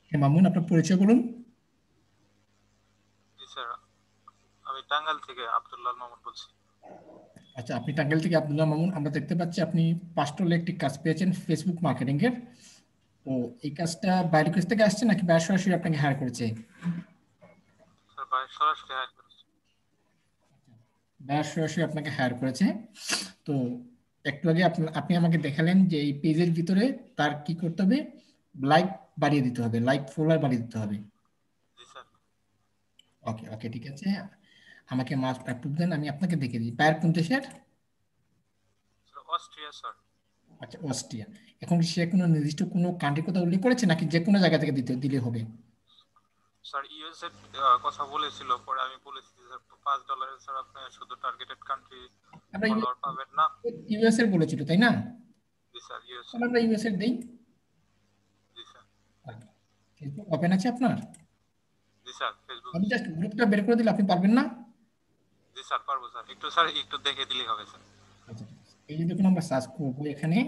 হ্যাঁ মামুন, আপনার পরিচয় বলুন। জি স্যার, আমি টাঙ্গাইল থেকে আব্দুল্লাহ মামুন বলছি। আচ্ছা, আপনি টাঙ্গাইল থেকে আব্দুল্লাহ মামুন। আমরা দেখতে পাচ্ছি আপনি পাস্টলে একটি কাজ পেয়েছেন ফেসবুক মার্কেটিং এর। তো এই কাজটা বাইরের কাছ থেকে আসছে নাকি বাইরে সরাসরি আপনাকে হায়ার করেছে? স্যার ভাই সরাসরি হায়ার করেছি। বাইরে সরাসরি আপনাকে হায়ার করেছে। তো একটু আগে আপনি আমাকে দেখালেন যে এই পেজের ভিতরে তার কি করতে হবে, লাইক বাড়িয়ে দিতে হবে, লাইক ফলোয়ার বাড়িয়ে দিতে হবে। জি স্যার। ওকে ওকে, ঠিক আছে। আমাকে মাস্ট অ্যাপ্রুভ দেন, আমি আপনাকে দেখে দিই। বায়ার কোন দেশের? Sir Austria sir. আচ্ছা, অস্ট্রিয়া। এখন কি সে কোনো নির্দিষ্ট কোনো কান্ট্রির কথা উল্লেখ করেছে নাকি যে কোনো জায়গা থেকে দিলে হবে? স্যার ইউএস এর কথা বলেছিল, পরে আমি বলেছি যে স্যার $5 স্যার আপনি শুধু টার্গেটেড কান্ট্রি আমরা ফলোয়ার পাবেন না। ইউএস এর বলেছিল, তাই না? জি স্যার ইউএস এ। তাহলে আমরা ইউএস এর দেই। জি স্যার। ফেসবুক ওপেন আছে আপনার? জি স্যার ফেসবুক। আমি জাস্ট গ্রুপটা বের করে দিলে আপনি পারবেন না? জি স্যার পারবো স্যার, স্যার একটু দেখে দিলেই হবে স্যার। আচ্ছা ঠিক আছে। এই যে দেখুন, আমরা সার্চ করবো এখানে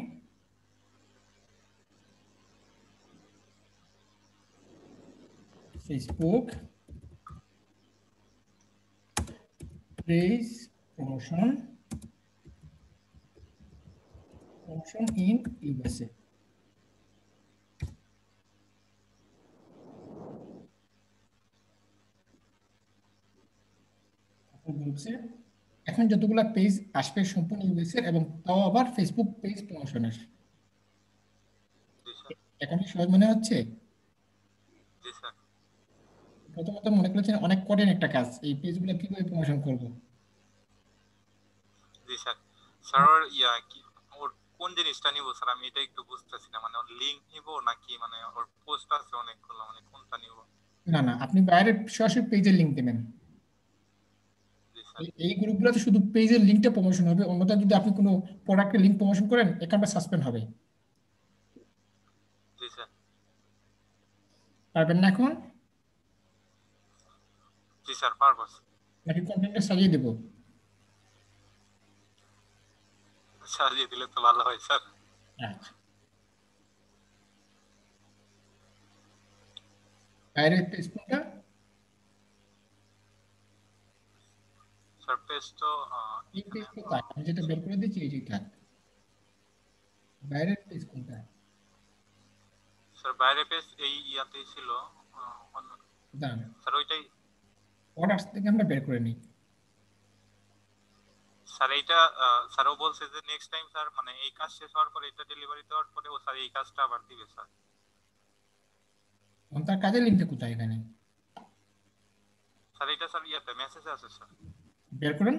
Facebook page promotion promotion in USA. গ্রুপসে এখন যতগুলা পেজ আসবে সম্পূর্ণ ইউএসএ এবং তাও আবার ফেসবুক পেজ প্রমোশনের। জি স্যার। এখন কি সহজ মনে হচ্ছে? জি স্যার। প্রথমত মনে করেছেন অনেক কঠিন একটা কাজ, এই পেজগুলো কিভাবে প্রমোশন করব। জি স্যার। স্যার ওর কি, ওর কোন জিনিসটা নিব স্যার, আমি এটা একটু বুঝতেছি না, মানে ওর লিংক নিব নাকি মানে ওর পোস্ট আছে অনেকগুলো, মানে কোনটা নিব? না না, আপনি বাইরে সরাসরি পেজের লিঙ্ক দেবেন। জি স্যার। এই গ্রুপগুলোতে শুধু পেজের লিঙ্কটা প্রমোশন হবে, অন্যটা যদি আপনি কোনো প্রোডাক্টের লিঙ্ক প্রমোশন করেন অ্যাকাউন্টটা সাসপেন্ড হবে। জি স্যার। পারবেন না এখন? জি স্যার পারবো স্যার। নাকি কন্টেন্টটা সাজিয়ে দেবো? সাজিয়ে দিলে তো ভালো হয় স্যার। আচ্ছা, বাইরের পেজ কোনটা? স্যার পেজ তো এই এখানে পেজ কোথায়? আমি যেটা বের করে দিচ্ছি এই যে থাক। বাইরের পেজ কোনটা? স্যার বাইরে পেজ এই ইয়াতেই ছিল। দাঁড়ান, স্যার ওইটাই। অর্ডার্স থেকে আমরা বের করে নিই। স্যার এইটা স্যারও বলছে যে নেক্সট টাইম স্যার মানে এই কাজ শেষ হওয়ার পরে, এটা ডেলিভারি দেওয়ার পরে ও স্যার এই কাজটা আবার দিবে স্যার। এখন তার কাজের লিঙ্কটা কোথায় এখানে? স্যার এটা স্যার ইয়াতে মেসেজে আছে স্যার। বের করেন।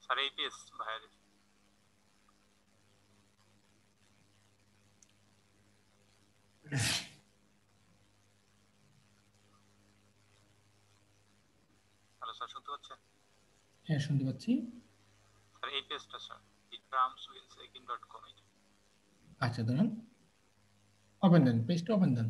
স্যার এই পেজ বাইরে। হ্যালো স্যার শুনতে পাচ্ছেন? হ্যাঁ, শুনতে পাচ্ছি। স্যার এই পেজটা স্যার ikramswinsekin.com। আচ্ছা দাঁড়ান, ওপেন দেন, পেজটা ওপেন দেন।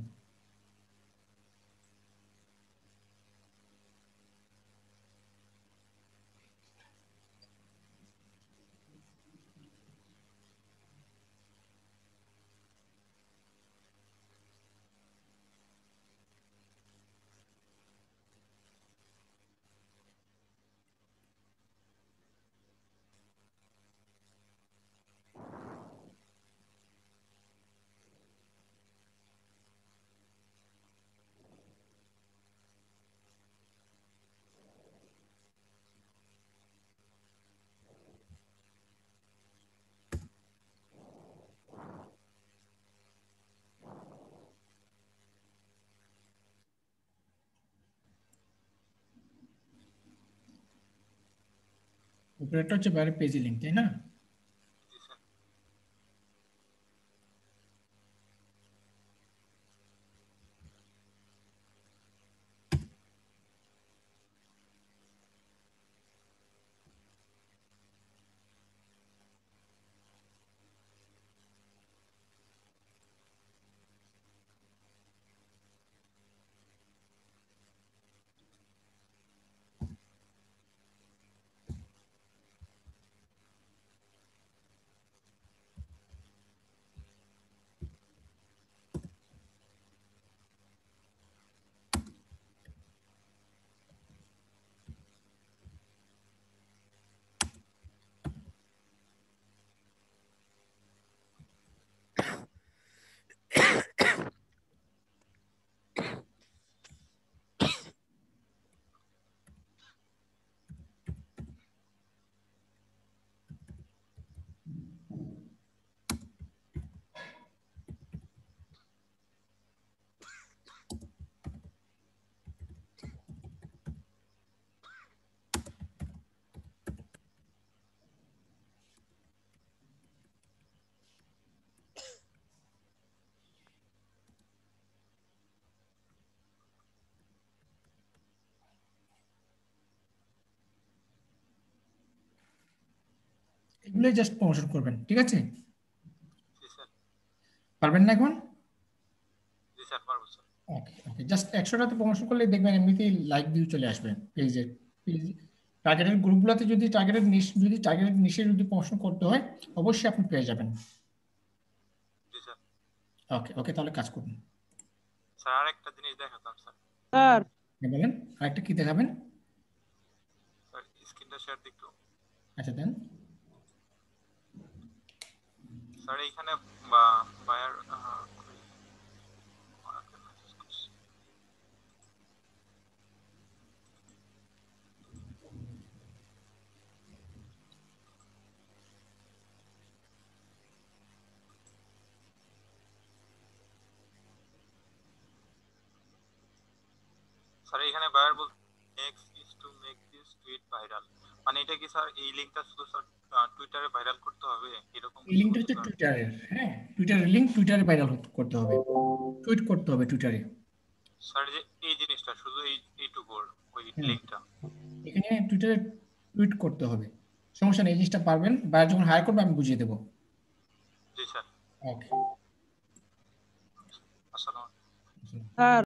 উপরেরটা হচ্ছে বায়ারের পেজ লিংক, তাই না? জি স্যার। এগুলোই জাস্ট প্রমোশন করবেন, ঠিক আছে? জি স্যার। পারবেন না এখন? জি স্যার, পারবো স্যার। ওকে ওকে, জাস্ট 100টাতে প্রমোশন করলে দেখবেন এমনিতেই লাইক ভিউ চলে আসবে পেজের। টার্গেটেড গ্রুপগুলোতে যদি টার্গেটেড নিশে যদি প্রমোশন করতে হয়, অবশ্যই আপনি পেয়ে যাবেন। জি স্যার। ওকে ওকে, তাহলে কাজ করুন। স্যার আরেকটা জিনিস দেখাতাম স্যার। স্যার হ্যাঁ, বলেন, আরেকটা কি দেখাবেন? স্যার স্ক্রিনটা শেয়ার দিই একটু। আচ্ছা, দেন। স্যার এইখানে বা বায়ার স্যার এইখানে বায়ার বলতে next is to make this tweet viral, মানে এটা কি স্যার এই লিংকটা শুধু স্যার টুইটারে ভাইরাল করতে হবে এরকম এই কিছু লিঙ্কটা বলছে হচ্ছে স্যার? টুইটারের, হ্যাঁ, টুইটারের লিঙ্ক টুইটারে ভাইরাল করতে হবে, টুইট করতে হবে টুইটারে। স্যার যে এই জিনিসটা শুধু এইটুকুর ওই হুম, লিংকটা? এখানে টুইটারে টুইট করতে হবে। সমস্যা নেই, এই জিনিসটা পারবেন, বায়ার যখন হায়ার করবে আমি বুঝিয়ে দেবো। জি স্যার। ওকে। আসসালামু আলাইকুম। স্যার